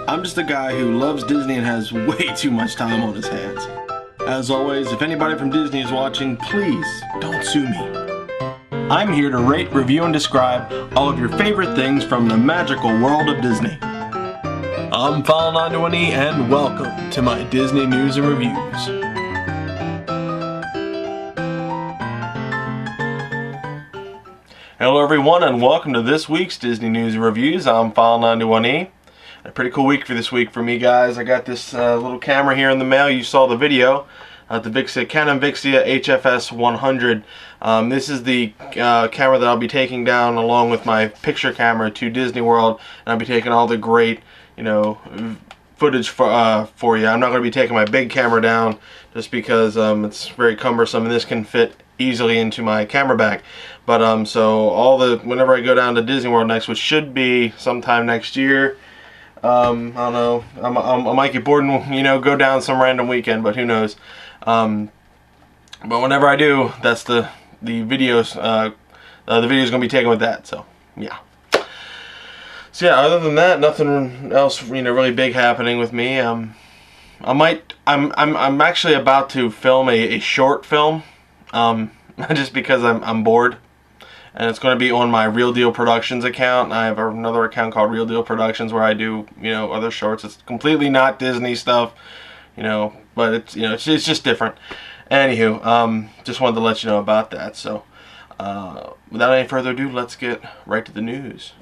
I'm just a guy who loves Disney and has way too much time on his hands. As always, if anybody from Disney is watching, please don't sue me. I'm here to rate, review, and describe all of your favorite things from the magical world of Disney. I'm File91es and welcome to my Disney News and Reviews. Hello everyone and welcome to this week's Disney News and Reviews. I'm File91es. A pretty cool week for this week for me, guys. I got this little camera here in the mail. You saw the video. The Canon Vixia HFS 100. This is the camera that I'll be taking down along with my picture camera to Disney World, and I'll be taking all the great, footage for you. I'm not going to be taking my big camera down just because it's very cumbersome, and this can fit easily into my camera bag. But so whenever I go down to Disney World next, which should be sometime next year. I don't know. I might get bored and go down some random weekend, but who knows. But whenever I do, that's the videos. The video's gonna be taken with that. So yeah. So yeah. Other than that, nothing else really big happening with me. I'm actually about to film a short film. Just because I'm bored. And it's going to be on my Real Deal Productions account. I have another account called Real Deal Productions where I do, other shorts. It's completely not Disney stuff, but it's, it's just different. Anywho, just wanted to let you know about that. So, without any further ado, let's get right to the news.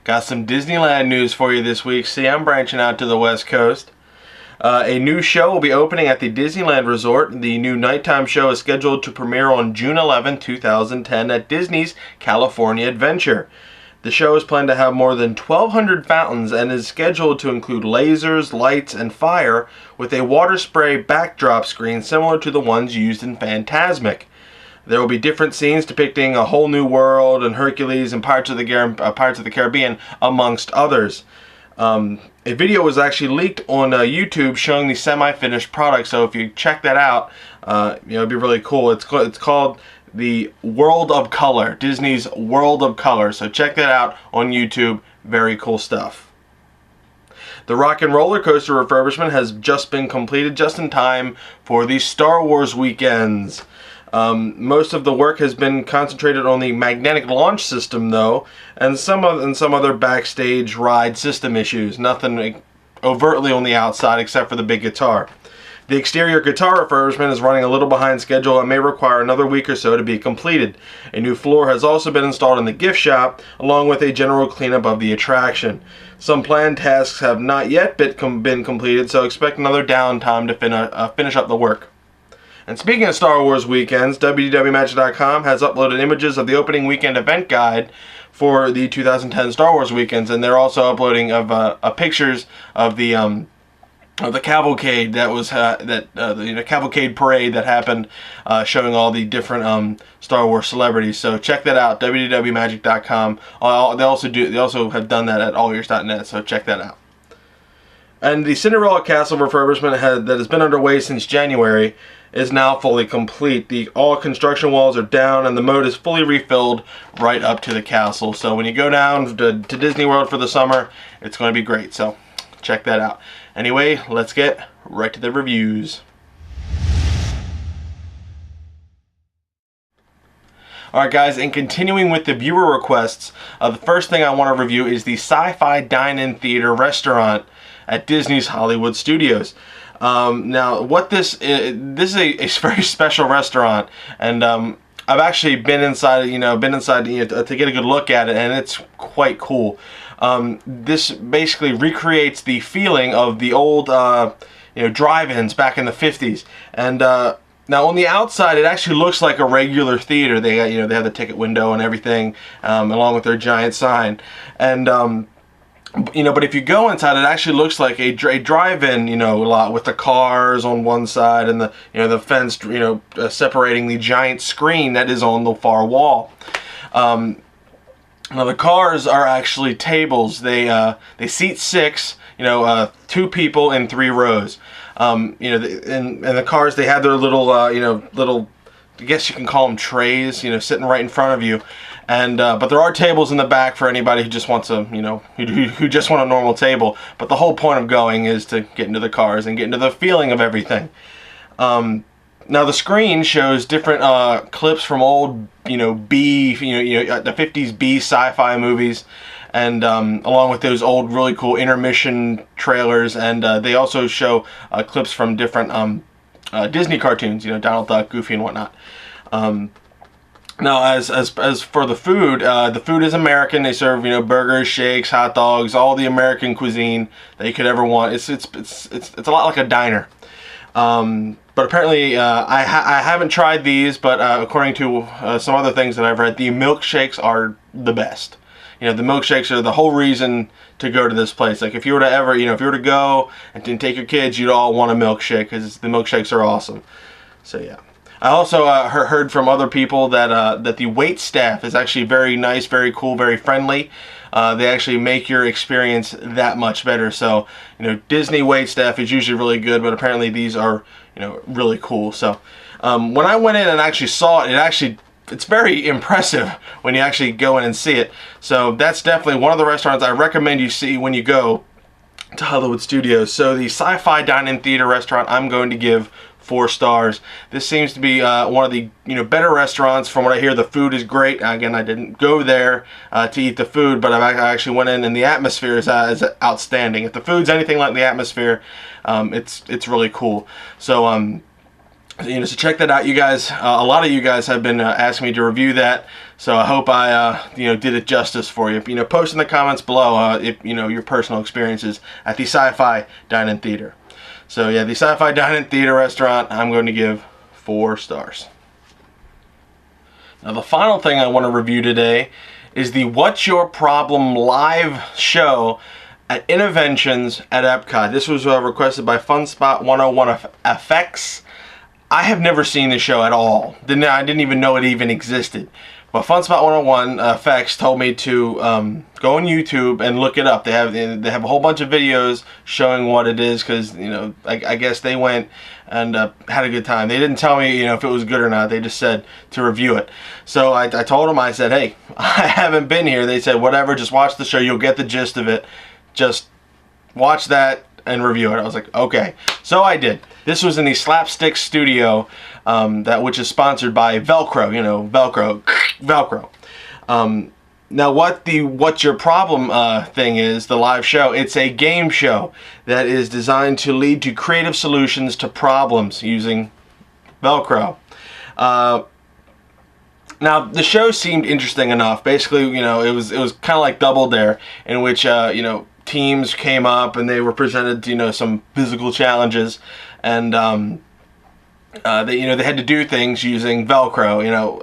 Got some Disneyland news for you this week. See, I'm branching out to the West Coast. A new show will be opening at the Disneyland Resort. The new nighttime show is scheduled to premiere on June 11, 2010 at Disney's California Adventure. The show is planned to have more than 1,200 fountains and is scheduled to include lasers, lights, and fire with a water spray backdrop screen similar to the ones used in Fantasmic. There will be different scenes depicting A Whole New World and Hercules and Pirates of the Caribbean, amongst others. A video was actually leaked on YouTube showing the semi-finished product, so if you check that out, it'd be really cool. It's called the World of Color, Disney's World of Color. So check that out on YouTube. Very cool stuff. The Rock and Roller Coaster refurbishment has just been completed just in time for the Star Wars weekends. Most of the work has been concentrated on the magnetic launch system, though, and some other backstage ride system issues. Nothing overtly on the outside except for the big guitar. The exterior guitar refurbishment is running a little behind schedule and may require another week or so to be completed. A new floor has also been installed in the gift shop, along with a general cleanup of the attraction. Some planned tasks have not yet been completed, so expect another downtime to finish up the work. And speaking of Star Wars weekends, www.magic.com has uploaded images of the opening weekend event guide for the 2010 Star Wars weekends, and they're also uploading pictures of the cavalcade that was the cavalcade parade that happened, showing all the different Star Wars celebrities. So check that out, www.magic.com. They also have done that at allears.net. So check that out. And the Cinderella Castle refurbishment that has been underway since January is now fully complete. All construction walls are down and the moat is fully refilled right up to the castle. So when you go down to Disney World for the summer, it's going to be great. So check that out. Anyway, let's get right to the reviews. Alright guys, and continuing with the viewer requests, the first thing I want to review is the Sci-Fi Dine Theater restaurant at Disney's Hollywood Studios. Now, what this is a very special restaurant, and I've actually been inside, to get a good look at it, and it's quite cool. This basically recreates the feeling of the old, drive-ins back in the 50s, and now on the outside, it actually looks like a regular theater. They got, they have the ticket window and everything, along with their giant sign, and but if you go inside, it actually looks like a drive-in, a lot with the cars on one side and the fence, separating the giant screen that is on the far wall. Now the cars are actually tables. They seat 6, 2 people in 3 rows. And the cars, they have their little, I guess you can call them trays, sitting right in front of you. And but there are tables in the back for anybody who just wants a, you know, who just want a normal table. But the whole point of going is to get into the cars and get into the feeling of everything. Now the screen shows different clips from old, you know, the 50s B sci-fi movies, and along with those old really cool intermission trailers, and they also show clips from different Disney cartoons, you know, Donald Duck, Goofy, and whatnot. Now, as for the food is American. They serve, you know, burgers, shakes, hot dogs, all the American cuisine that you could ever want. It's a lot like a diner. But apparently, I haven't tried these, but according to some other things that I've read, the milkshakes are the best. You know, the milkshakes are the whole reason to go to this place. Like, if you were to ever, you know, if you were to go and take your kids, you'd all want a milkshake, because the milkshakes are awesome. So, yeah. I also heard from other people that that the wait staff is actually very nice, very cool, very friendly. They actually make your experience that much better. So, you know, Disney wait staff is usually really good, but apparently these are, you know, really cool. So, when I went in and actually saw it, it's very impressive when you actually go in and see it. So that's definitely one of the restaurants I recommend you see when you go to Hollywood Studios. So the Sci-Fi Dine Theater restaurant, I'm going to give 4 stars. This seems to be one of the, you know, better restaurants. From what I hear, the food is great. Again, I didn't go there to eat the food, but I actually went in, and the atmosphere is outstanding. If the food's anything like the atmosphere, it's really cool. So you know, so check that out, you guys. A lot of you guys have been asking me to review that, so I hope I you know, did it justice for you. You know, post in the comments below if, you know, your personal experiences at the Sci-Fi Dine Theater. So yeah, the Sci-Fi Dine Theater restaurant, I'm going to give 4 stars. Now the final thing I want to review today is the What's Your Problem live show at Innoventions at Epcot. This was requested by Funspot101FX. I have never seen this show at all. I didn't even know it even existed. But Funspot101FX told me to go on YouTube and look it up. They have a whole bunch of videos showing what it is, because, you know, I guess they went and had a good time. They didn't tell me, you know, if it was good or not. They just said to review it. So I told them, I said, hey, I haven't been here. They said, whatever, just watch the show. You'll get the gist of it. Just watch that and review it. I was like, okay. So I did. This was in the Slapstick Studio, which is sponsored by Velcro. You know, Velcro. Now, What's Your Problem thing is, the live show. It's a game show that is designed to lead to creative solutions to problems using Velcro. Now, the show seemed interesting enough. Basically, you know, it was kind of like Double Dare, in which you know, teams came up and they were presented, you know, some physical challenges, and they had to do things using Velcro. You know,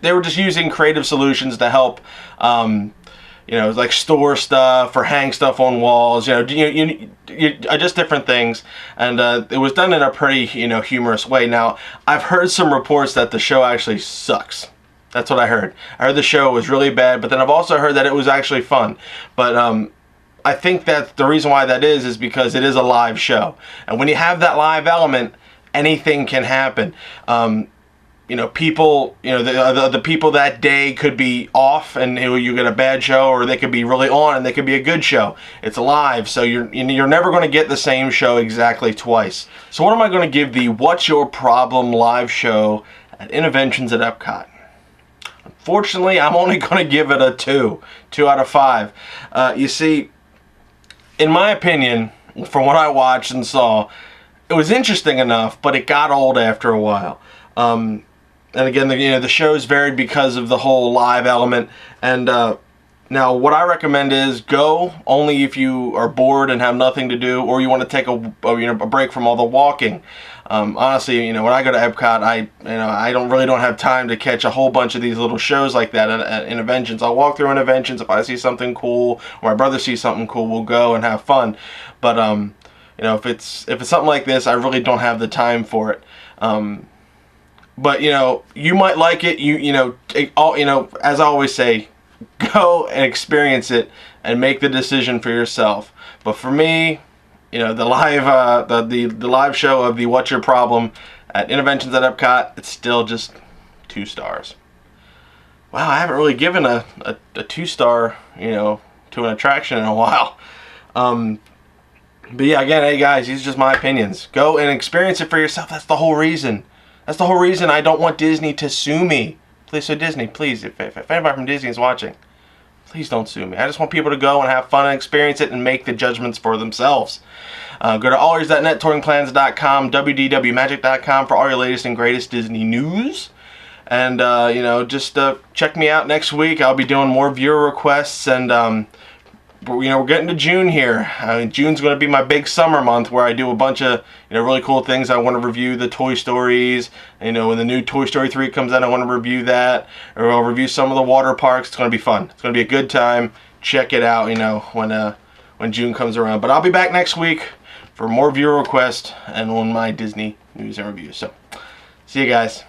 they were just using creative solutions to help, you know, like store stuff or hang stuff on walls. You know, just different things, and it was done in a pretty, you know, humorous way. Now, I've heard some reports that the show actually sucks. That's what I heard. I heard the show was really bad, but then I've also heard that it was actually fun. But I think that the reason why that is because it is a live show. And when you have that live element, anything can happen. You know, people, you know, the people that day could be off and you get a bad show, or they could be really on and they could be a good show. It's live, so you're never going to get the same show exactly twice. So what am I going to give the What's Your Problem live show at Innoventions at Epcot? Unfortunately, I'm only going to give it a 2 out of 5. You see, in my opinion, from what I watched and saw, it was interesting enough, but it got old after a while. And again, you know, the shows varied because of the whole live element. And now, what I recommend is go only if you are bored and have nothing to do, or you want to take a break from all the walking. Honestly, you know, when I go to Epcot, I don't have time to catch a whole bunch of these little shows like that at Innoventions. I'll walk through Innoventions. If I see something cool, or my brother sees something cool, we'll go and have fun. But you know, if it's something like this, I really don't have the time for it. But you know, you might like it. You know, as I always say, go and experience it and make the decision for yourself. But for me, you know, the live show of the What's Your Problem at Innoventions at Epcot, it's still just 2 stars. wow, I haven't really given a 2-star, you know, to an attraction in a while. But yeah, again, hey guys, these are just my opinions. Go and experience it for yourself. That's the whole reason. That's the whole reason I don't want Disney to sue me. Please, so Disney, please, if anybody from Disney is watching, please don't sue me. I just want people to go and have fun and experience it and make the judgments for themselves. Go to allears.net, touringplans.com, wdwmagic.com for all your latest and greatest Disney news. And, you know, just check me out next week. I'll be doing more viewer requests, and, you know, we're getting to June here. June's going to be my big summer month where I do a bunch of, you know, really cool things. I want to review the Toy Stories. You know, when the new Toy Story 3 comes out, I want to review that. Or I'll review some of the water parks. It's going to be fun. It's going to be a good time. Check it out, you know, when June comes around. But I'll be back next week for more viewer requests and on my Disney news and reviews. So, see you guys.